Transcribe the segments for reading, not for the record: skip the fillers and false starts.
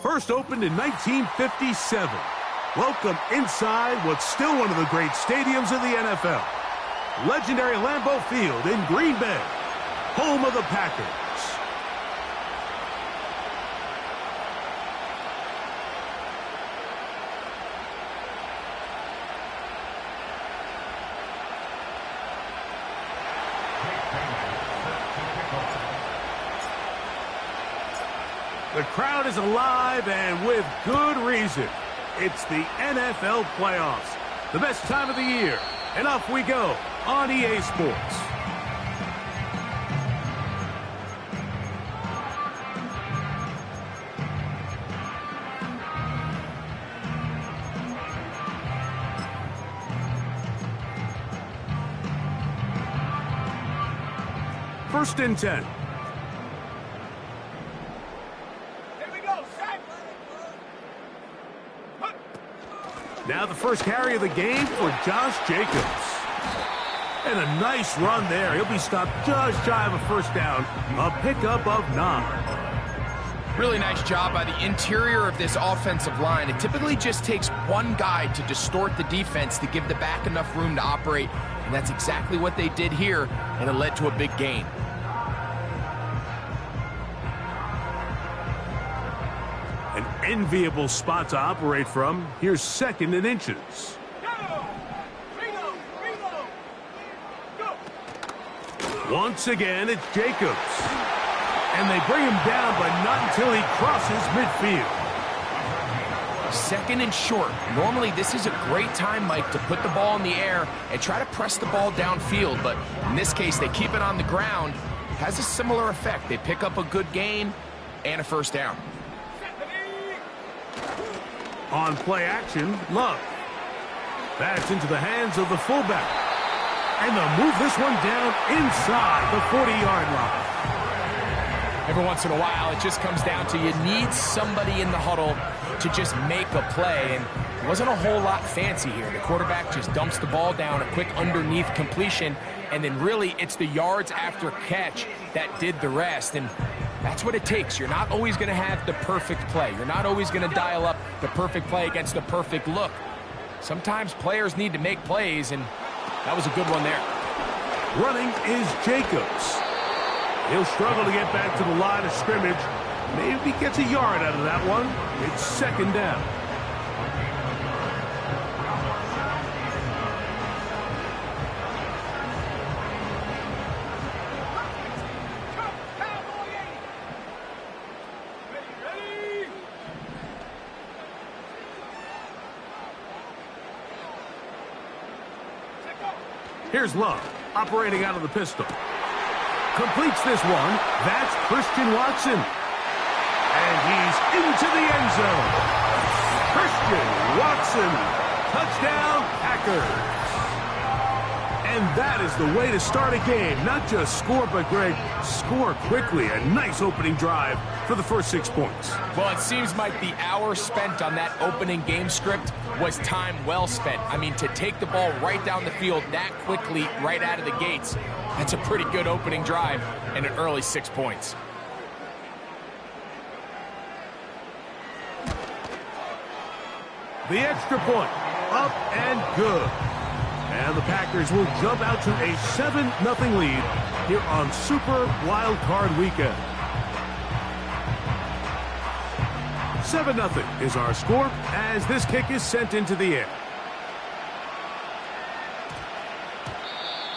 First opened in 1957. Welcome inside what's still one of the great stadiums in the NFL. Legendary Lambeau Field in Green Bay, home of the Packers. The crowd is alive, and with good reason. It's the NFL playoffs, the best time of the year, and off we go on EA Sports. First and 10. Now the first carry of the game for Josh Jacobs. And a nice run there. He'll be stopped just shy of a first down. A pickup of 9. Really nice job by the interior of this offensive line. It typically just takes one guy to distort the defense to give the back enough room to operate. And that's exactly what they did here, and it led to a big gain. An enviable spot to operate from. Here's second and inches. Once again, it's Jacobs. And they bring him down, but not until he crosses midfield. Second and short. Normally, this is a great time, Mike, to put the ball in the air and try to press the ball downfield. But in this case, they keep it on the ground. Has a similar effect. They pick up a good gain and a first down. On play action, Love. That's into the hands of the fullback. And they'll move this one down inside the 40-yard line. Every once in a while, it just comes down to you need somebody in the huddle to just make a play. And it wasn't a whole lot fancy here. The quarterback just dumps the ball down, a quick underneath completion, and then really it's the yards after catch that did the rest. And that's what it takes. You're not always going to have the perfect play. You're not always going to dial up the perfect play against the perfect look. Sometimes players need to make plays, and that was a good one there. Running is Jacobs. He'll struggle to get back to the line of scrimmage. Maybe gets a yard out of that one. It's second down. Here's Love, operating out of the pistol. Completes this one. That's Christian Watson. And he's into the end zone. Christian Watson. Touchdown, Packers. And that is the way to start a game. Not just score, but, Greg, score quickly. A nice opening drive for the first 6 points. Well, it seems like the hour spent on that opening game script was time well spent. I mean, to take the ball right down the field that quickly right out of the gates, that's a pretty good opening drive and an early 6 points. The extra point, up and good. And the Packers will jump out to a 7-0 lead here on Super Wild Card Weekend. 7-0 is our score as this kick is sent into the air.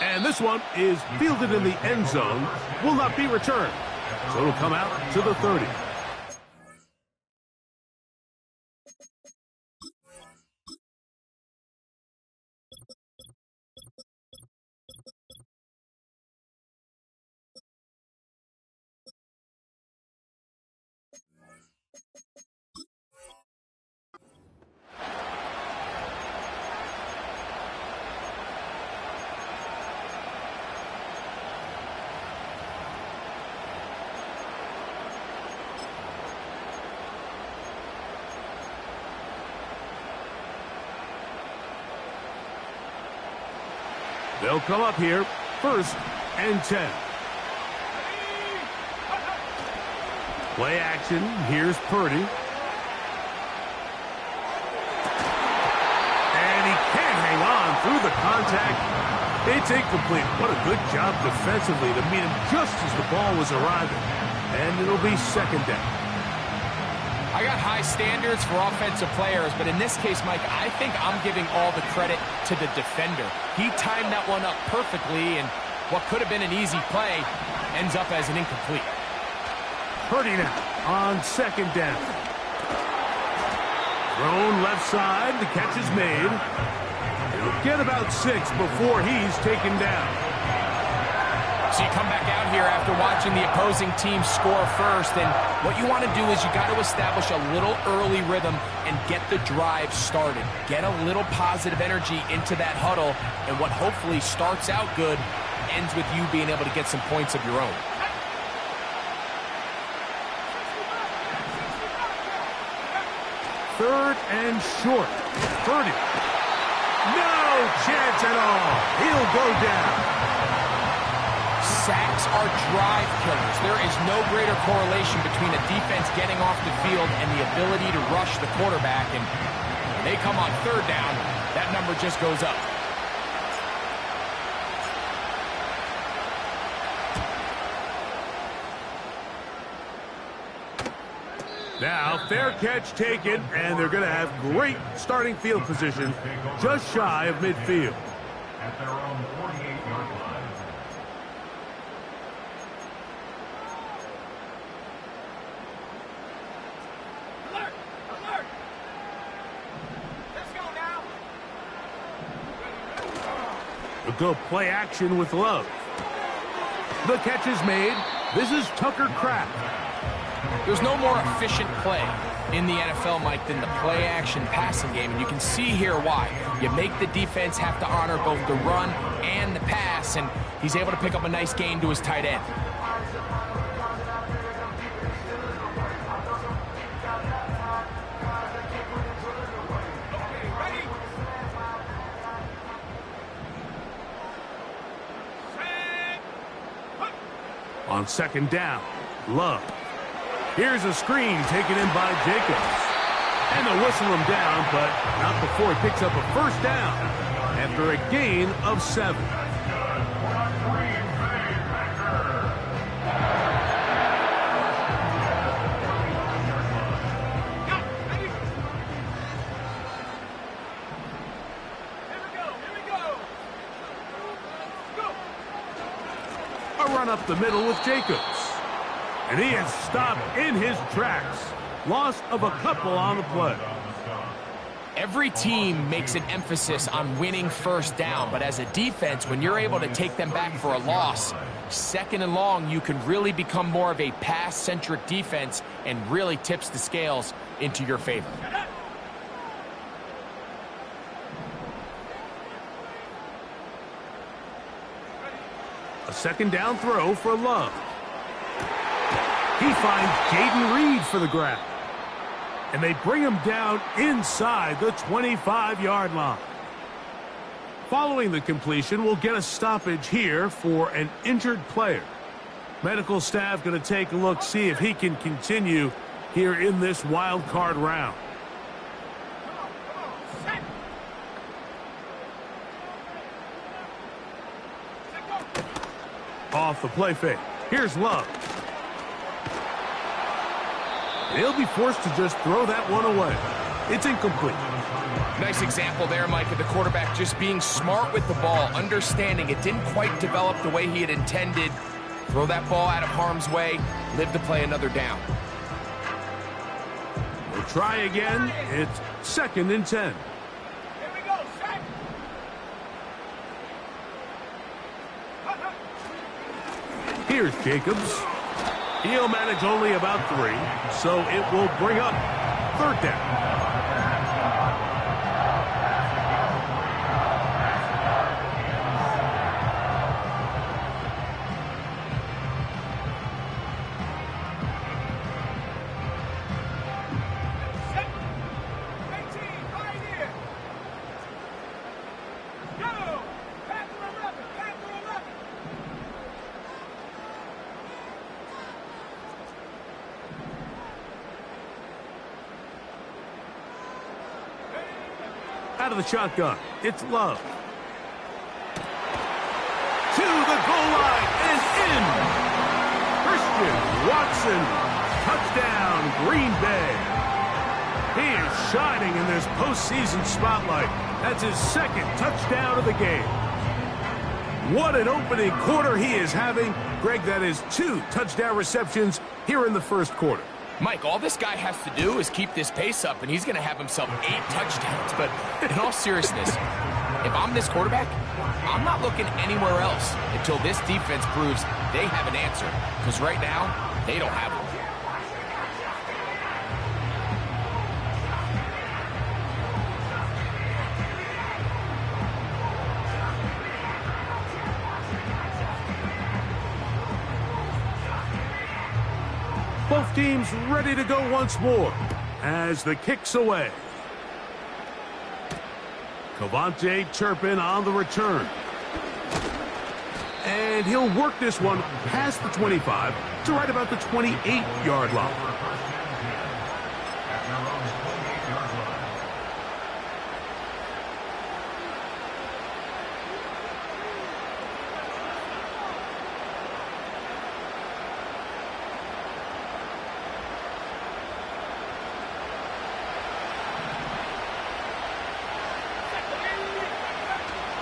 And this one is fielded in the end zone, will not be returned. So it'll come out to the 30. They'll come up here, first and 10. Play action. Here's Purdy. And he can't hang on through the contact. It's incomplete. What a good job defensively to meet him just as the ball was arriving. And it'll be second down. I got high standards for offensive players, but in this case, Mike, I think I'm giving all the credit to the defender. He timed that one up perfectly, and what could have been an easy play ends up as an incomplete. Purdy now on second down. Thrown left side. The catch is made. He'll get about 6 before he's taken down. So you come back out here after watching the opposing team score first, and what you want to do is you got to establish a little early rhythm and get the drive started. Get a little positive energy into that huddle, and what hopefully starts out good ends with you being able to get some points of your own. Third and short. Purdy. No chance at all. He'll go down. Sacks are drive killers. There is no greater correlation between a defense getting off the field and the ability to rush the quarterback. And when they come on third down, that number just goes up. Now, fair catch taken, and they're going to have great starting field position just shy of midfield. At their own 48-yard line. Alert! Alert! Let's go now. A go play action with Love. The catch is made. This is Tucker Kraft. There's no more efficient play in the NFL, Mike, than the play-action passing game, and you can see here why. You make the defense have to honor both the run and the pass, and he's able to pick up a nice gain to his tight end. On second down, Love. Here's a screen taken in by Jacobs. And they'll whistle him down, but not before he picks up a first down after a gain of 7. A run up the middle with Jacobs. And he is stopped in his tracks. Loss of a couple on the play. Every team makes an emphasis on winning first down, but as a defense, when you're able to take them back for a loss, second and long, you can really become more of a pass-centric defense and really tips the scales into your favor. A second down throw for Love. He finds Jaden Reed for the grab. And they bring him down inside the 25-yard line. Following the completion, we'll get a stoppage here for an injured player. Medical staff going to take a look, see if he can continue here in this wild card round. Off the play fake. Here's Love. He'll be forced to just throw that one away. It's incomplete. Nice example there, Mike, of the quarterback just being smart with the ball, understanding it didn't quite develop the way he had intended. Throw that ball out of harm's way, live to play another down. We'll try again. It's second and 10. Here we go, set. Here's Jacobs. He'll manage only about 3, so it will bring up third down. out of the shotgun. It's Love. To the goal line and in. Christian Watson. Touchdown, Green Bay. He is shining in this postseason spotlight. That's his second touchdown of the game. What an opening quarter he is having. Greg, that is 2 touchdown receptions here in the first quarter. Mike, all this guy has to do is keep this pace up, and he's going to have himself 8 touchdowns. But in all seriousness, if I'm this quarterback, I'm not looking anywhere else until this defense proves they have an answer. Because right now, they don't have one. Both teams ready to go once more as the kick's away. Cavante Turpin on the return. And he'll work this one past the 25 to right about the 28-yard line. At their own 28-yard line.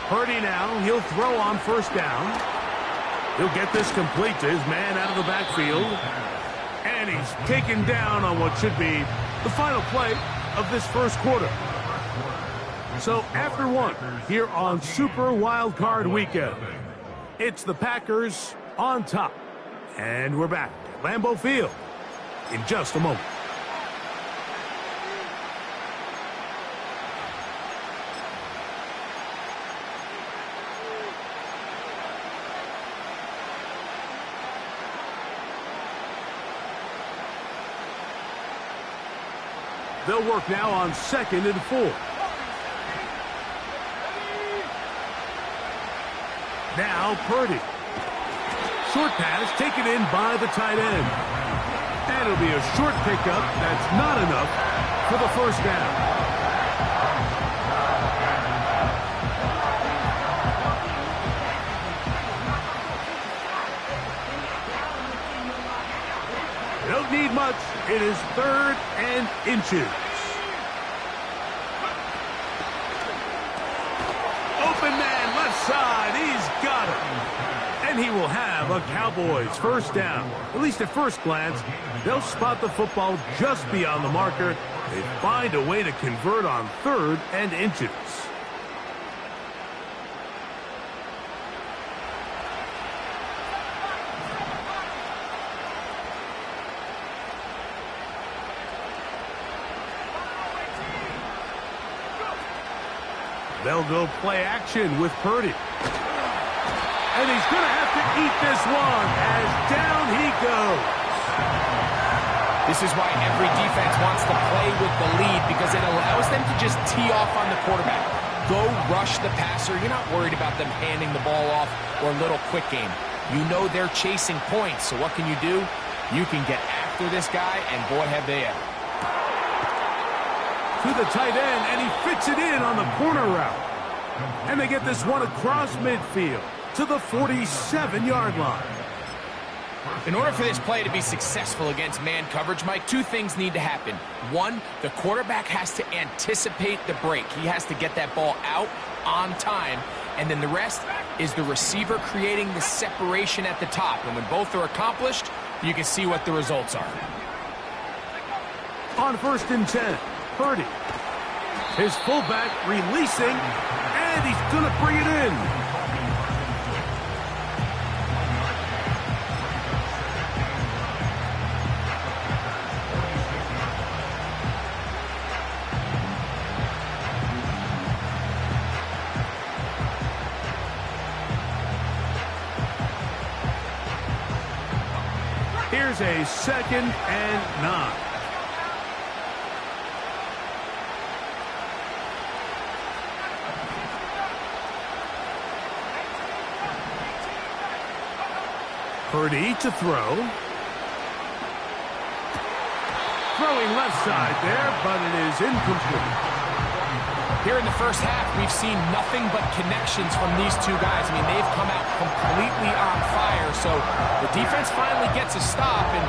Purdy now, he'll throw on first down. He'll get this complete to his man out of the backfield. And he's taken down on what should be the final play of this first quarter. So after one, here on Super Wild Card Weekend, it's the Packers on top. And we're back at Lambeau Field in just a moment. They'll work now on 2nd and 4. Now Purdy. Short pass taken in by the tight end. And it'll be a short pickup. That's not enough for the first down. They don't need much. It is 3rd and inches. Open man left side. He's got it. And he will have a Cowboys first down. At least at first glance, they'll spot the football just beyond the marker. They find a way to convert on 3rd and inches. They'll go play action with Purdy. And he's going to have to eat this one as down he goes. This is why every defense wants to play with the lead, because it allows them to just tee off on the quarterback. Go rush the passer. You're not worried about them handing the ball off or a little quick game. You know they're chasing points, so what can you do? You can get after this guy, and boy, have they ever. To the tight end, and he fits it in on the corner route. And they get this one across midfield to the 47-yard line. In order for this play to be successful against man coverage, Mike, 2 things need to happen. 1, the quarterback has to anticipate the break. He has to get that ball out on time. And then the rest is the receiver creating the separation at the top. And when both are accomplished, you can see what the results are. On 1st and 10. Purdy. His fullback releasing, and he's going to bring it in. Here's a 2nd and 9. Purdy to throw. Throwing left side there, but it is incomplete. Here in the first half, we've seen nothing but connections from these two guys. I mean, they've come out completely on fire. So the defense finally gets a stop, and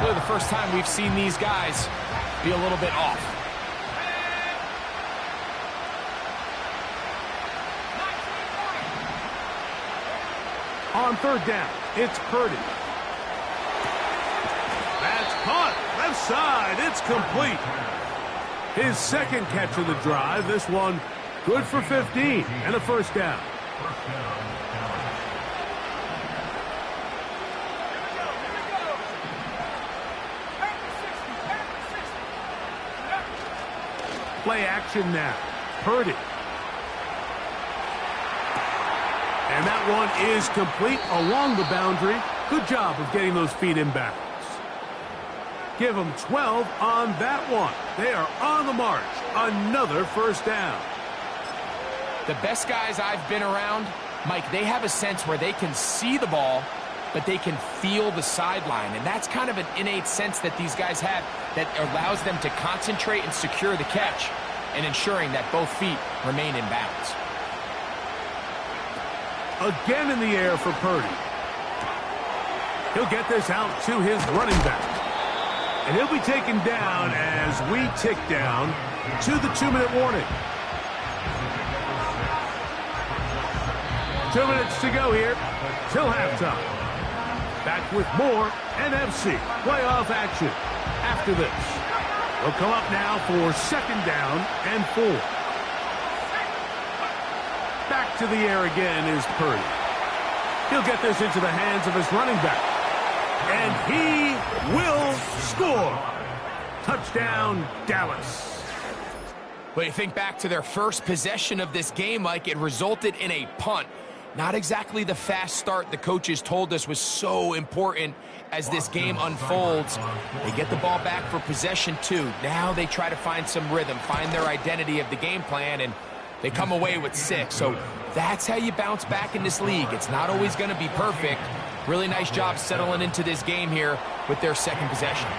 really the first time we've seen these guys be a little bit off. On third down, it's Purdy. That's caught. Left side. It's complete. His second catch of the drive. This one good for 15 and a first down. Play action now. Purdy. And that one is complete along the boundary. Good job of getting those feet in bounds. Give them 12 on that one. They are on the march. Another first down. The best guys I've been around, Mike, they have a sense where they can see the ball, but they can feel the sideline. And that's kind of an innate sense that these guys have that allows them to concentrate and secure the catch and ensuring that both feet remain in bounds. Again in the air for Purdy. He'll get this out to his running back. And he'll be taken down as we tick down to the 2-minute warning. 2 minutes to go here till halftime. Back with more NFC playoff action after this. They'll come up now for second down and 4. Back to the air again is Purdy. He'll get this into the hands of his running back. And he will score. Touchdown, Dallas. Well, you think back to their first possession of this game, Mike, it resulted in a punt. Not exactly the fast start the coaches told us was so important as this game unfolds. They get the ball back for possession 2. Now they try to find some rhythm, find their identity of the game plan, and they come away with 6. So that's how you bounce back in this league. It's not always going to be perfect. Really nice job settling into this game here with their second possession.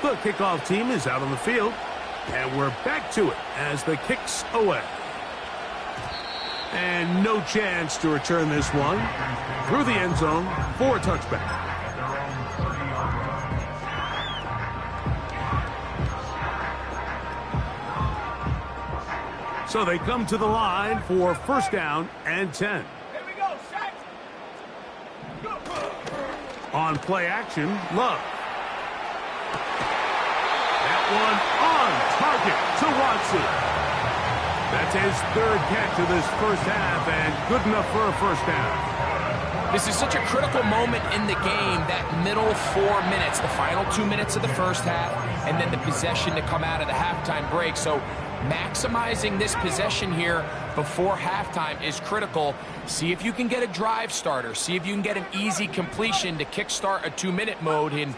The kickoff team is out on the field, and we're back to it as the kick's away. And no chance to return this one through the end zone for a touchback. So they come to the line for first down and 10. Here we go, set. On play action, Love. That one on target to Watson. That's his third catch of this first half, and good enough for a first down. This is such a critical moment in the game, that middle 4 minutes, the final 2 minutes of the first half, and then the possession to come out of the halftime break. So maximizing this possession here before halftime is critical. See if you can get a drive starter. See if you can get an easy completion to kickstart a 2-minute mode, and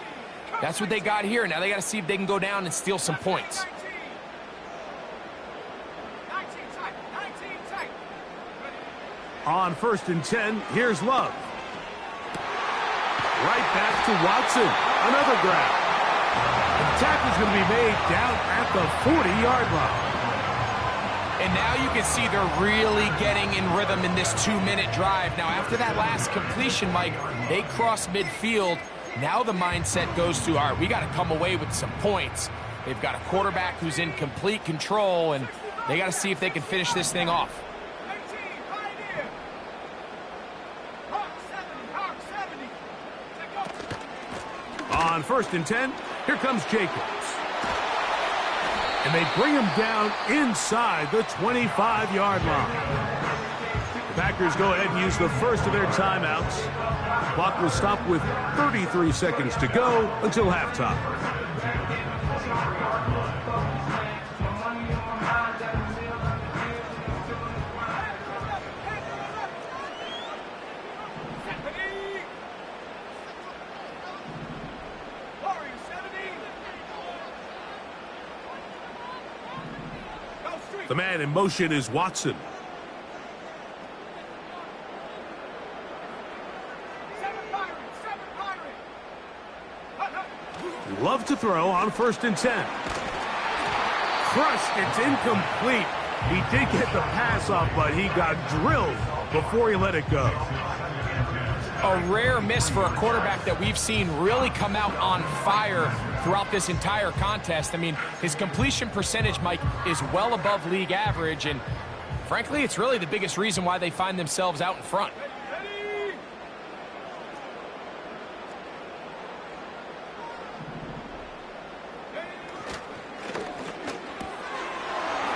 that's what they got here. Now they got to see if they can go down and steal some points. On first and 10, here's Love. Right back to Watson. Another grab. The tackle's going to be made down at the 40-yard line. And now you can see they're really getting in rhythm in this 2-minute drive. Now, after that last completion, Mike, they cross midfield. Now the mindset goes to, all right, we got to come away with some points. They've got a quarterback who's in complete control, and they got to see if they can finish this thing off. On first and 10, here comes Jacobs. And they bring him down inside the 25-yard line. The Packers go ahead and use the first of their timeouts. The clock will stop with 33 seconds to go until halftime. The man in motion is Watson. Love to throw on first and 10. thrust. It's incomplete. He did get the pass off, but he got drilled before he let it go. A rare miss for a quarterback that we've seen really come out on fire throughout this entire contest. I mean, his completion percentage, Mike, is well above league average, and frankly, it's really the biggest reason why they find themselves out in front.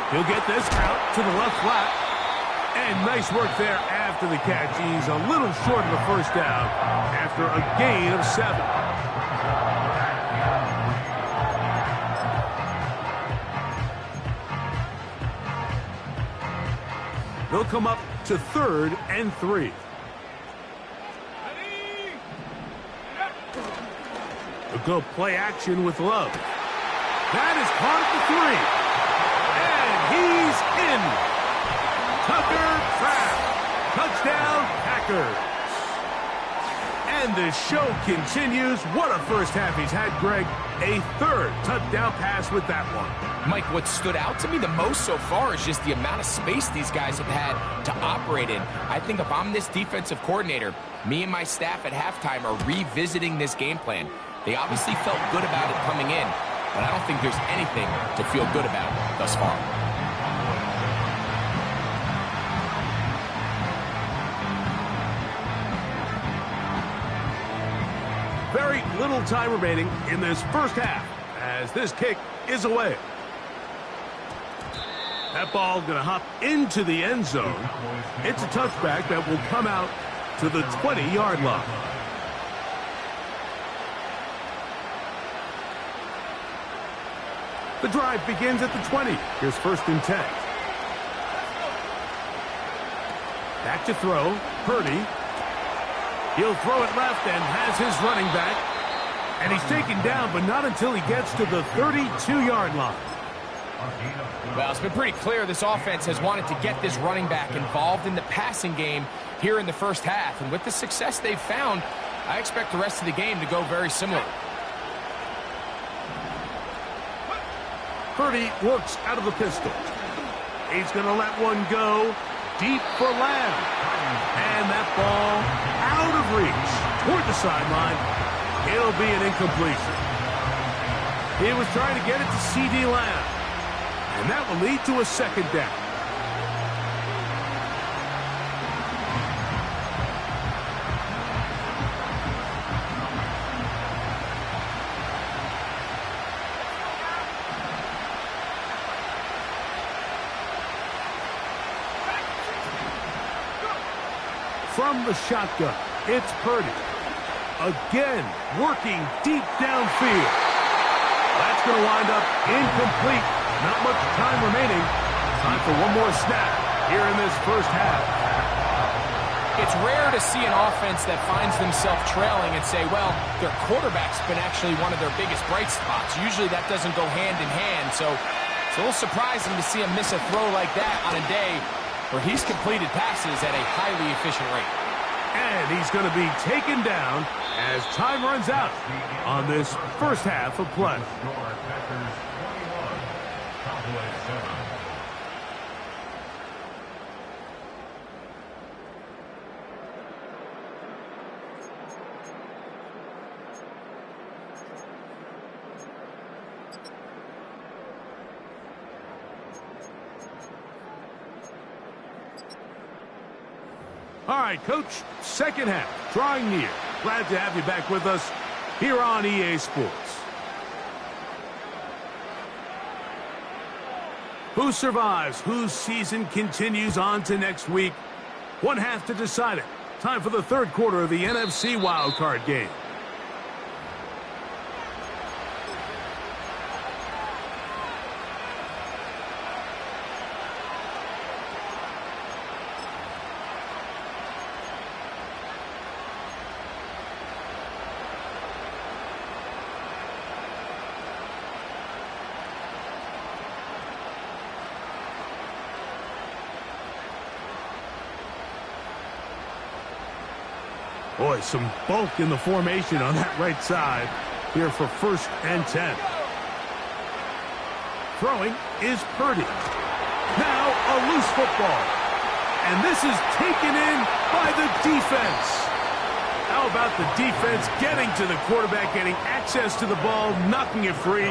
He'll get this out to the left flat. And nice work there after the catch. He's a little short of the first down after a gain of 7. They'll come up to 3rd and 3. They'll go play action with Love. That is caught at the 3. And he's in. Tucker Kraft. Touchdown, Packers. And the show continues. What a first half he's had, Greg. A 3rd touchdown pass with that one. Mike, what stood out to me the most so far is just the amount of space these guys have had to operate in. I think if I'm this defensive coordinator, me and my staff at halftime are revisiting this game plan. They obviously felt good about it coming in, but I don't think there's anything to feel good about thus far. Very little time remaining in this first half as this kick is away. That ball going to hop into the end zone. It's a touchback that will come out to the 20-yard line. The drive begins at the 20. Here's 1st and 10. Back to throw. Purdy. He'll throw it left and has his running back. And he's taken down, but not until he gets to the 32-yard line. Well, it's been pretty clear this offense has wanted to get this running back involved in the passing game here in the first half. And with the success they've found, I expect the rest of the game to go very similar. Purdy works out of the pistol. He's going to let one go deep for Lamb. And that ball out of reach toward the sideline. It'll be an incompletion. He was trying to get it to C.D. Lamb. And that will lead to a 2nd down. From the shotgun, it's Purdy. Again, working deep downfield. That's going to wind up incomplete. Not much time remaining. Time for one more snap here in this first half. It's rare to see an offense that finds themselves trailing and say, well, their quarterback's been actually one of their biggest bright spots. Usually that doesn't go hand in hand, so it's a little surprising to see him miss a throw like that on a day where he's completed passes at a highly efficient rate. And he's going to be taken down as time runs out on this first half of play. All right, Coach, second half, drawing near. Glad to have you back with us here on EA Sports. Who survives? Whose season continues on to next week? One half to decide it. Time for the 3rd quarter of the NFC wildcard game. Boy, some bulk in the formation on that right side here for 1st and 10. Throwing is Purdy. Now a loose football. And this is taken in by the defense. How about the defense getting to the quarterback, getting access to the ball, knocking it free,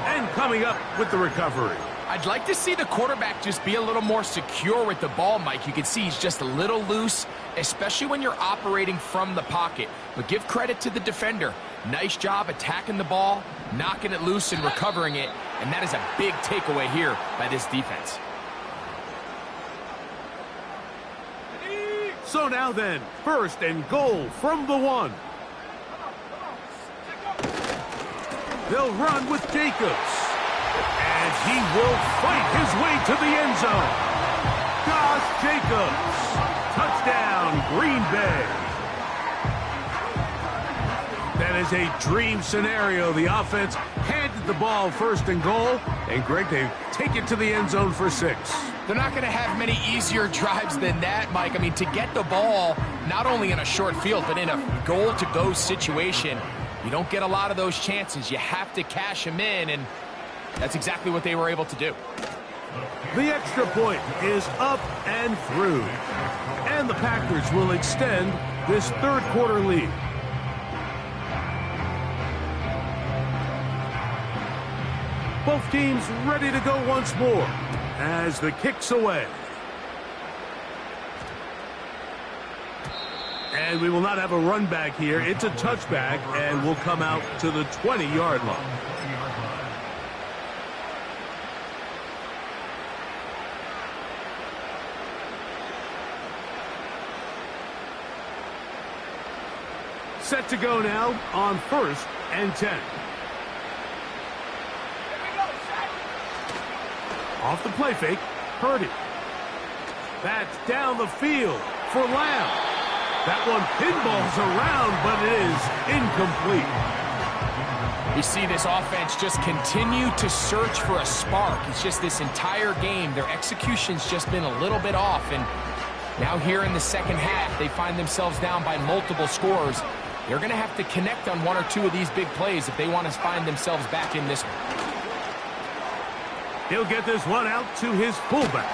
and coming up with the recovery? I'd like to see the quarterback just be a little more secure with the ball, Mike. You can see he's just a little loose, especially when you're operating from the pocket. But give credit to the defender. Nice job attacking the ball, knocking it loose and recovering it. And that is a big takeaway here by this defense. So now then, 1st and goal from the 1. They'll run with Jacobs. And he will fight his way to the end zone. Josh Jacobs. Touchdown, Green Bay. That is a dream scenario. The offense handed the ball 1st and goal. And Greg, they take it to the end zone for 6. They're not going to have many easier drives than that, Mike. I mean, to get the ball, not only in a short field, but in a goal-to-go situation, you don't get a lot of those chances. You have to cash them in, and that's exactly what they were able to do. The extra point is up and through. And the Packers will extend this 3rd quarter lead. Both teams ready to go once more as the kick's away. And we will not have a run back here. It's a touchback, and we'll come out to the 20-yard line. Set to go now on 1st and 10. Off the play fake, Purdy. That's down the field for Lamb. That one pinballs around, but it is incomplete. You see this offense just continue to search for a spark. It's just this entire game, their execution's just been a little bit off. And now here in the 2nd half, they find themselves down by multiple scores. They're going to have to connect on 1 or 2 of these big plays if they want to find themselves back in this one. He'll get this one out to his fullback.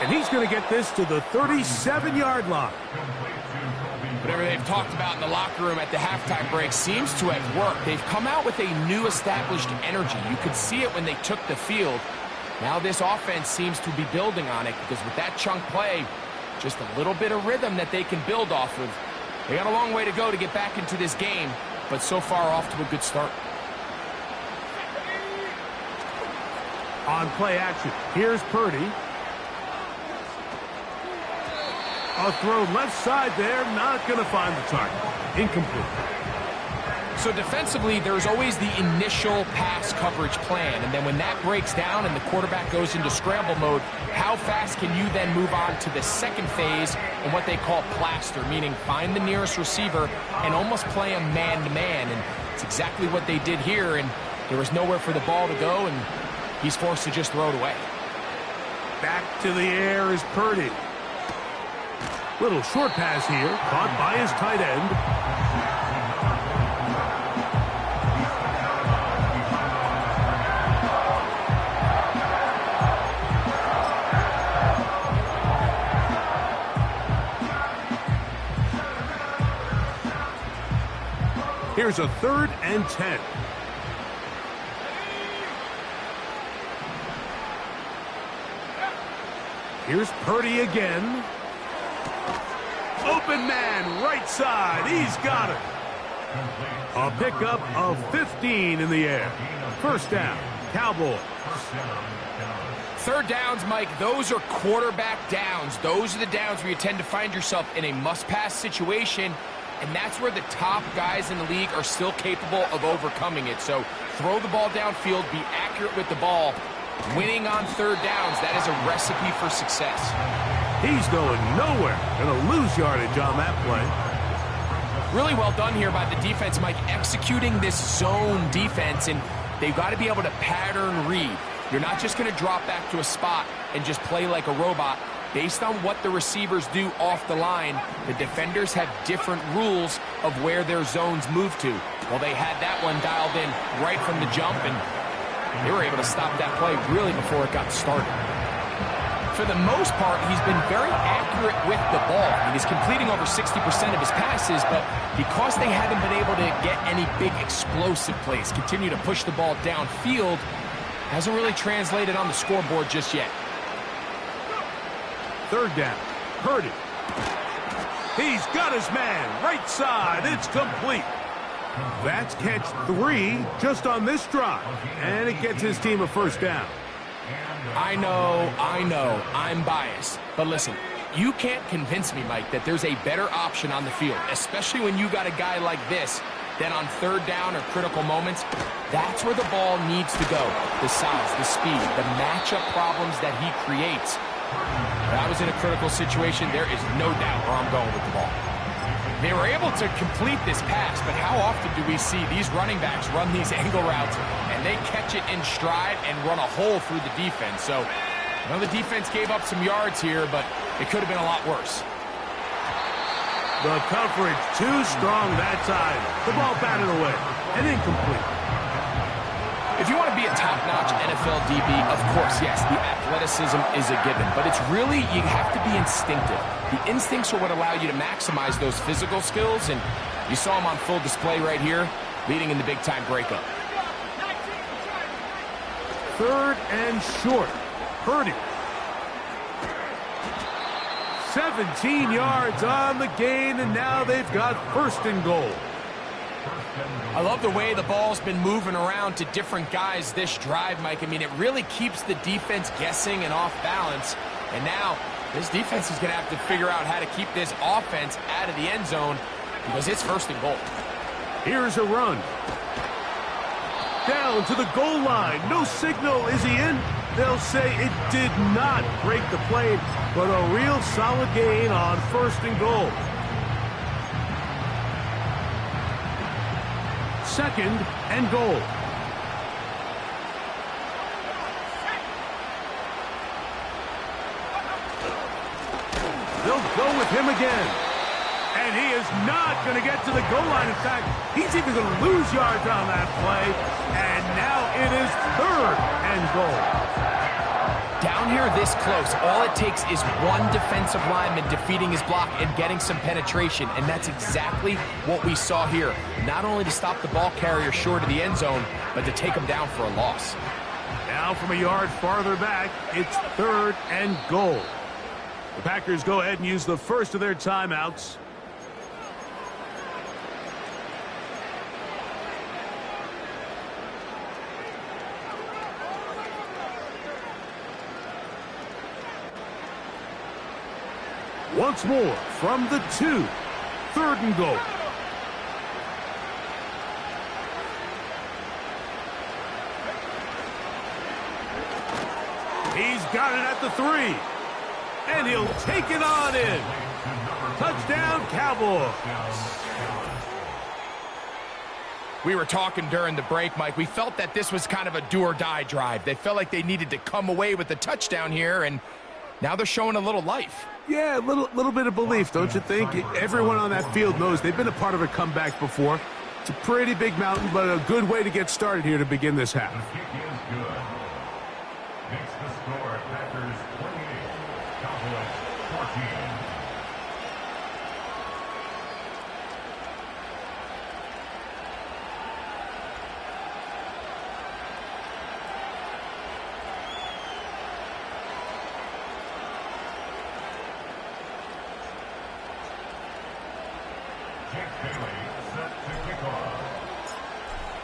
And he's going to get this to the 37-yard line. Whatever they've talked about in the locker room at the halftime break seems to have worked. They've come out with a new established energy. You could see it when they took the field. Now this offense seems to be building on it because with that chunk play, just a little bit of rhythm that they can build off of. They got a long way to go to get back into this game, but so far off to a good start. On play action, here's Purdy. A throw left side there, not going to find the target. Incomplete. So defensively, there's always the initial pass coverage plan, and then when that breaks down and the quarterback goes into scramble mode, how fast can you then move on to the 2nd phase and what they call plaster, meaning find the nearest receiver and almost play a man-to-man, and it's exactly what they did here, and there was nowhere for the ball to go, and he's forced to just throw it away. Back to the air is Purdy. Little short pass here, caught by his tight end. Here's a 3rd and 10. Here's Purdy again. Open man, right side. He's got it. A pickup of 15 in the air. 1st down, Cowboys. 3rd downs, Mike, those are quarterback downs. Those are the downs where you tend to find yourself in a must-pass situation, and that's where the top guys in the league are still capable of overcoming it. So throw the ball downfield, be accurate with the ball. Winning on 3rd downs, that is a recipe for success. He's going nowhere. Going to lose yardage on that play. Really well done here by the defense, Mike, executing this zone defense, and they've got to be able to pattern read. You're not just going to drop back to a spot and just play like a robot. Based on what the receivers do off the line, the defenders have different rules of where their zones move to. Well, they had that one dialed in right from the jump, and They were able to stop that play really before it got started. For the most part, he's been very accurate with the ball. I mean, he's completing over 60% of his passes, but because they haven't been able to get any big explosive plays, continue to push the ball downfield, hasn't really translated on the scoreboard just yet. Third down. Purdy. He's got his man. Right side. It's complete. That's catch 3 just on this drive. And it gets his team a first down. I know, I'm biased. But listen, you can't convince me, Mike, that there's a better option on the field, especially when you got a guy like this, then on third down or critical moments, that's where the ball needs to go. The size, the speed, the matchup problems that he creates. If I was in a critical situation, there is no doubt where I'm going with the ball. They were able to complete this pass, but how often do we see these running backs run these angle routes and they catch it in stride and run a hole through the defense? So, I know the defense gave up some yards here, but it could have been a lot worse. The coverage too strong that time. The ball batted away and incomplete. If you want to be a top-notch NFL DB, of course, yes, the athleticism is a given. But it's really, you have to be instinctive. The instincts are what allow you to maximize those physical skills, and you saw him on full display right here, leading in the big-time breakup. Third and short. Purdy. 17 yards on the gain, and now they've got first and goal. I love the way the ball's been moving around to different guys this drive, Mike. I mean, it really keeps the defense guessing and off balance. And now, this defense is going to have to figure out how to keep this offense out of the end zone because it's first and goal. Here's a run. Down to the goal line. No signal. Is he in? They'll say it did not break the plane, but a real solid gain on first and goal. Second and goal. They'll go with him again. And he is not going to get to the goal line. In fact, he's even going to lose yards on that play. And now it is third and goal. Down here this close, all it takes is one defensive lineman defeating his block and getting some penetration, and that's exactly what we saw here. Not only to stop the ball carrier short of the end zone, but to take him down for a loss. Now from a yard farther back, it's third and goal. The Packers go ahead and use the first of their timeouts. Once more from the 2. Third and goal. He's got it at the 3. And he'll take it on in. Touchdown, Cowboys. We were talking during the break, Mike. We felt that this was kind of a do-or-die drive. They felt like they needed to come away with the touchdown here, and now they're showing a little life. Yeah, a little bit of belief, don't you think? Everyone on that field knows they've been a part of a comeback before. It's a pretty big mountain, but a good way to get started here to begin this half. The kick is good. Makes the score Packers 28, Cowboys 14.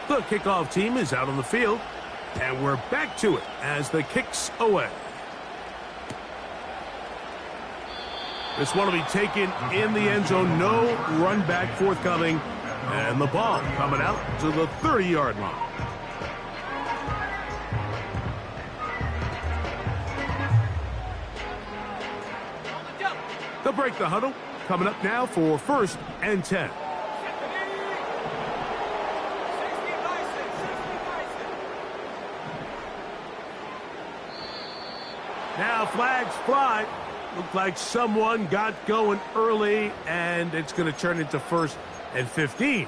The kickoff team is out on the field, and we're back to it as the kick's away. This one will be taken in the end zone. No run back forthcoming, and the ball coming out to the 30-yard line. They'll break the huddle. Coming up now for first and 10. Now flags fly. Looked like someone got going early, and it's going to turn into first and 15.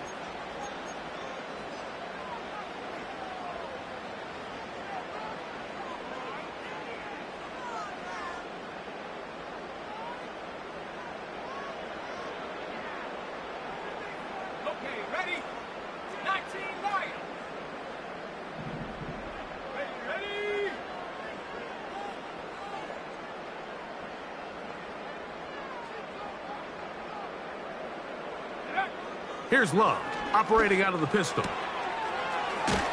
Here's Love, operating out of the pistol.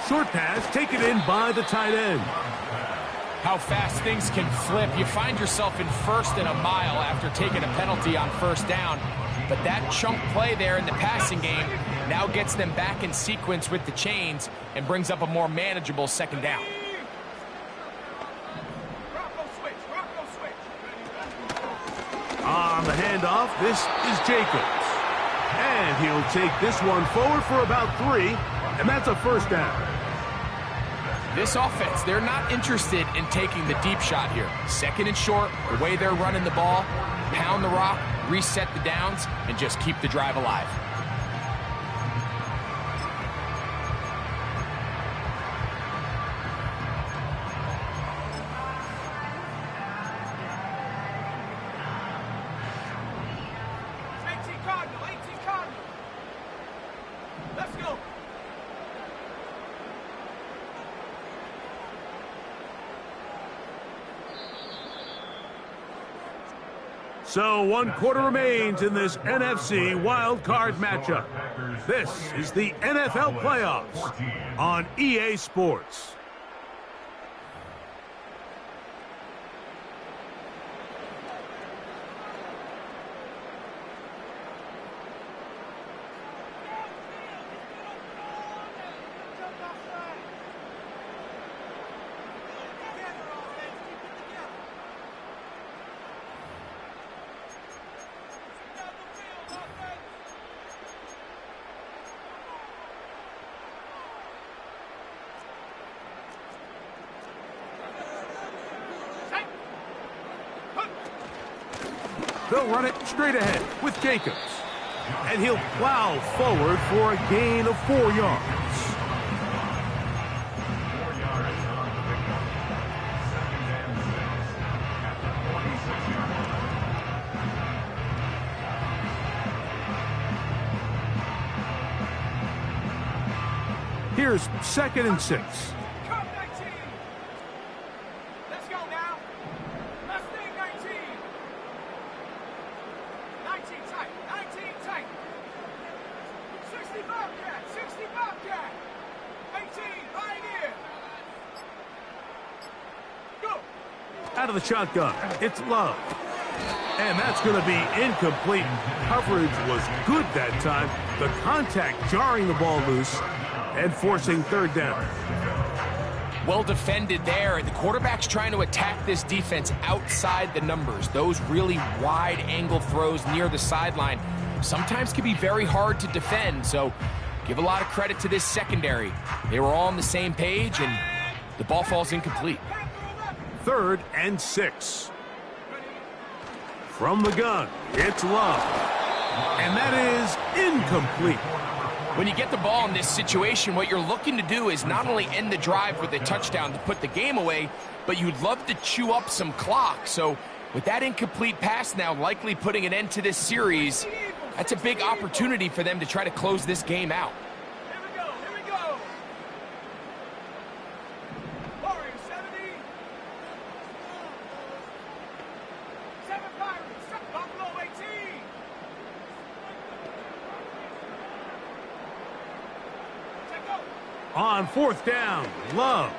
Short pass taken in by the tight end. How fast things can flip. You find yourself in first and a mile after taking a penalty on first down. But that chunk play there in the passing game now gets them back in sequence with the chains and brings up a more manageable second down. On the handoff, this is Jacobs. And he'll take this one forward for about 3, and that's a first down. This offense, they're not interested in taking the deep shot here. Second and short, the way they're running the ball, pound the rock, reset the downs, and just keep the drive alive. Let's go. So 1 quarter remains in this NFC wild card matchup. This is the NFL playoffs on EA Sports. They'll run it straight ahead with Jacobs. And he'll plow forward for a gain of 4 yards. 4 yards on the pickup. 2nd and 6 at the 26-yard line. Here's 2nd and 6. Come 19. Let's go now. Mustang 19. 19 tight. 19 tight. 60 Bobcat. 60 Bobcat. 18 right here. Go. Out of the shotgun, it's Love. And that's going to be incomplete. Coverage was good that time. The contact jarring the ball loose and forcing 3rd down. Well defended there, and the quarterback's trying to attack this defense outside the numbers. Those really wide angle throws near the sideline sometimes can be very hard to defend, so give a lot of credit to this secondary. They were all on the same page, and the ball falls incomplete. 3rd and 6. From the gun, it's Love. And that is incomplete. When you get the ball in this situation, what you're looking to do is not only end the drive with a touchdown to put the game away, but you'd love to chew up some clock. So with that incomplete pass now likely putting an end to this series, that's a big opportunity for them to try to close this game out. Here we go. Here we go. Warriors 70. 7 Pirates. 7 Buffalo 18. Check go. On 4th down, Love.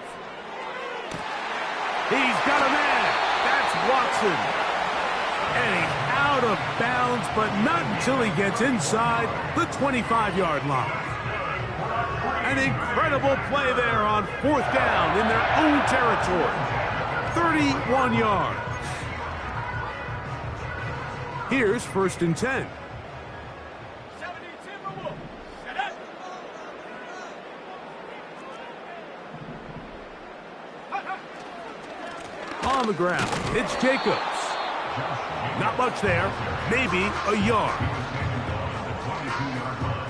He's got a man. That's Watson. And he's out of bounds, but not until he gets inside the 25-yard line. An incredible play there on 4th down in their own territory. 31 yards. Here's 1st and 10. 70 Timberwolves. Set up. On the ground, it's Jacobs. Not much there, maybe a yard. The 22-yard line.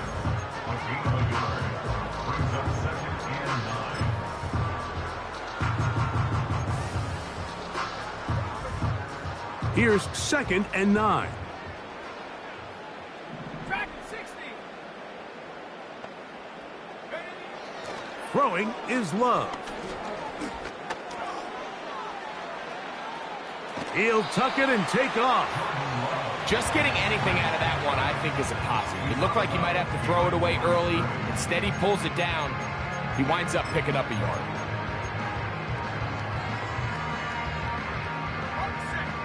A gain of a yard. Brings up 2nd and 9. Here's 2nd and 9. Track 60. Throwing is Love. He'll tuck it and take off. Just getting anything out of that one, I think, is a positive. It looked like he might have to throw it away early. Instead, he pulls it down. He winds up picking up a yard.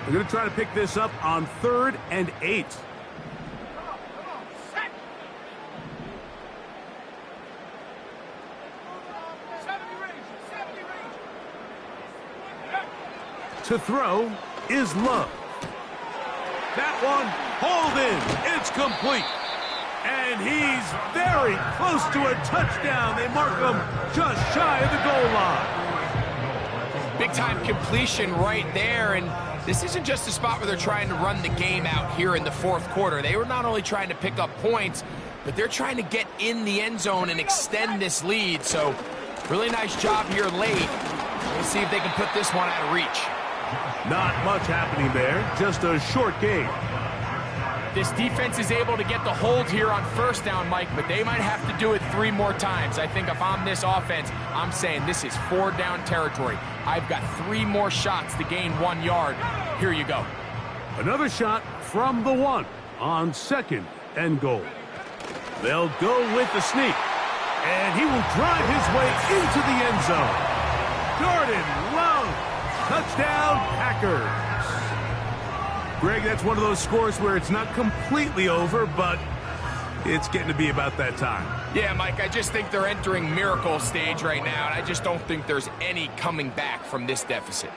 They're going to try to pick this up on 3rd and 8. To throw is Love. That one hauled in. It's complete. And he's very close to a touchdown. They mark him just shy of the goal line. Big-time completion right there. And this isn't just a spot where they're trying to run the game out here in the 4th quarter. They were not only trying to pick up points, but they're trying to get in the end zone and extend this lead. So really nice job here late. We'll see if they can put this one out of reach. Not much happening there, just a short game. This defense is able to get the hold here on 1st down, Mike, but they might have to do it 3 more times. I think if I'm this offense, I'm saying this is 4 down territory. I've got 3 more shots to gain 1 yard. Here you go. Another shot from the 1 on 2nd and goal. They'll go with the sneak, and he will drive his way into the end zone. Jordan Love. Touchdown, Packers. Greg, that's one of those scores where it's not completely over, but it's getting to be about that time. Yeah, Mike, I just think they're entering miracle stage right now, and I just don't think there's any coming back from this deficit.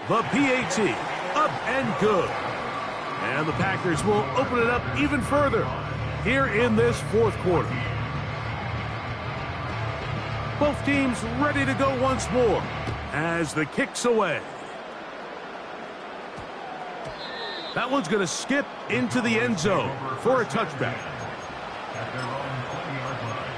The PAT, up and good. And the Packers will open it up even further here in this 4th quarter. Both teams ready to go once more as the kick's away. That one's going to skip into the end zone for a touchback. At their own 20-yard line.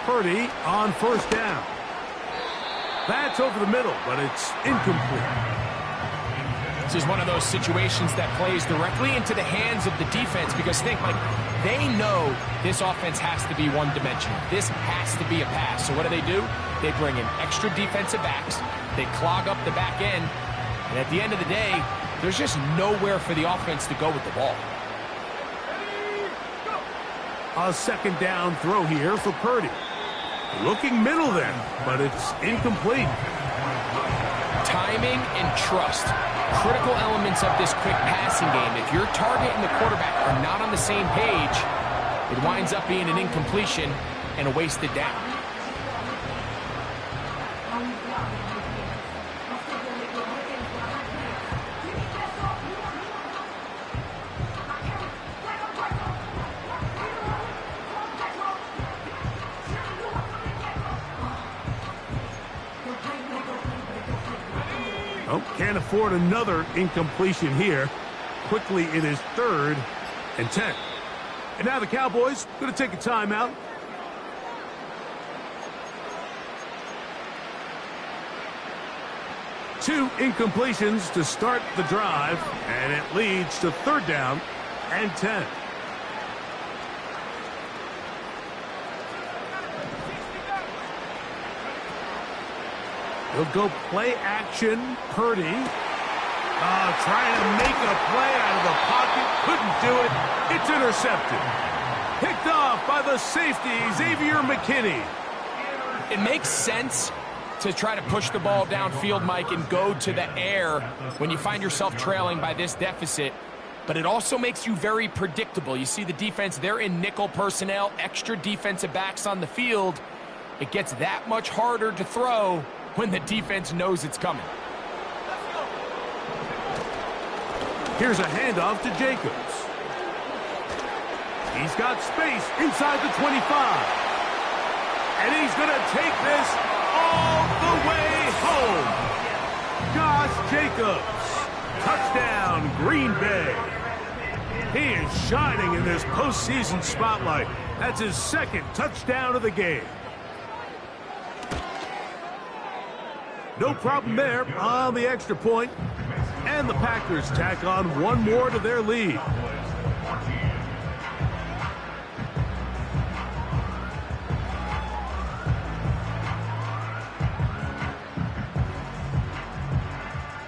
Purdy on 1st down. That's over the middle, but it's incomplete. This is one of those situations that plays directly into the hands of the defense because think, Mike, they know this offense has to be one-dimensional. This has to be a pass. So what do? They bring in extra defensive backs. They clog up the back end. And at the end of the day, there's just nowhere for the offense to go with the ball. A 2nd down throw here for Purdy. Looking middle then, but it's incomplete. Timing and trust, critical elements of this quick passing game. If your target and the quarterback are not on the same page, it winds up being an incompletion and a wasted down. Oh, can't afford another incompletion here. Quickly it is 3rd and 10. And now the Cowboys going to take a timeout. Two incompletions to start the drive, and it leads to 3rd down and 10. He'll go play action. Purdy trying to make a play out of the pocket. Couldn't do it. It's intercepted. Picked off by the safety, Xavier McKinney. It makes sense to try to push the ball downfield, Mike, and go to the air when you find yourself trailing by this deficit. But it also makes you very predictable. You see the defense, they're in nickel personnel, extra defensive backs on the field. It gets that much harder to throw when the defense knows it's coming. Here's a handoff to Jacobs. He's got space inside the 25. And he's going to take this all the way home. Josh Jacobs. Touchdown, Green Bay. He is shining in this postseason spotlight. That's his 2nd touchdown of the game. No problem there on the extra point. And the Packers tack on one more to their lead.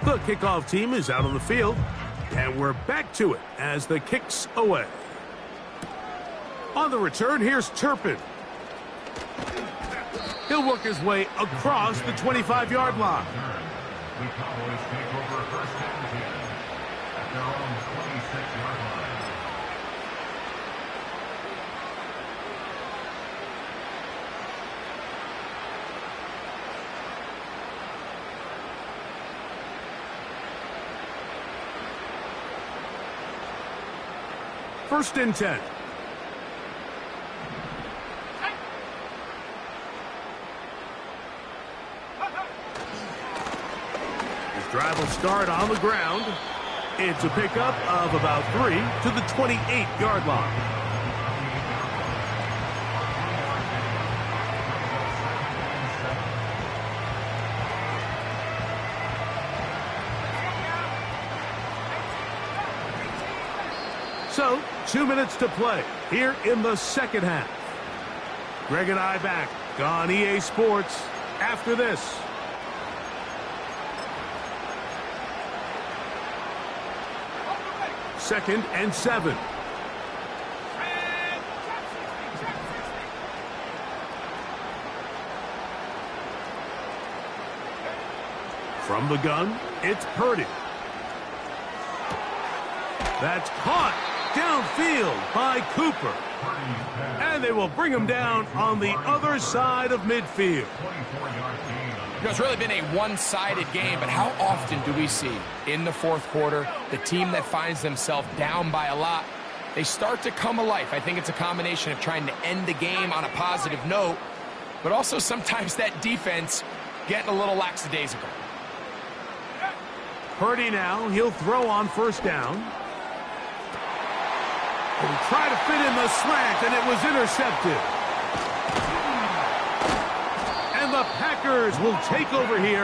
The kickoff team is out on the field, and we're back to it as the kick's away. On the return, here's Turpin. He'll work his way across the 25-yard line. The Cowboys take over first and 10 at their own 26-yard line. First and 10. His drive will start on the ground. It's a pickup of about 3 to the 28-yard line. So, 2 minutes to play here in the second half. Greg and I back on EA Sports after this. Second and 7. From the gun, it's Purdy. That's caught downfield by Cooper. And they will bring him down on the other side of midfield. It's really been a one-sided game, but how often do we see in the fourth quarter the team that finds themselves down by a lot, they start to come alive? I think it's a combination of trying to end the game on a positive note, but also sometimes that defense getting a little lackadaisical. Purdy now, he'll throw on first down. He'll try to fit in the slant, and it was intercepted. And the Packers will take over here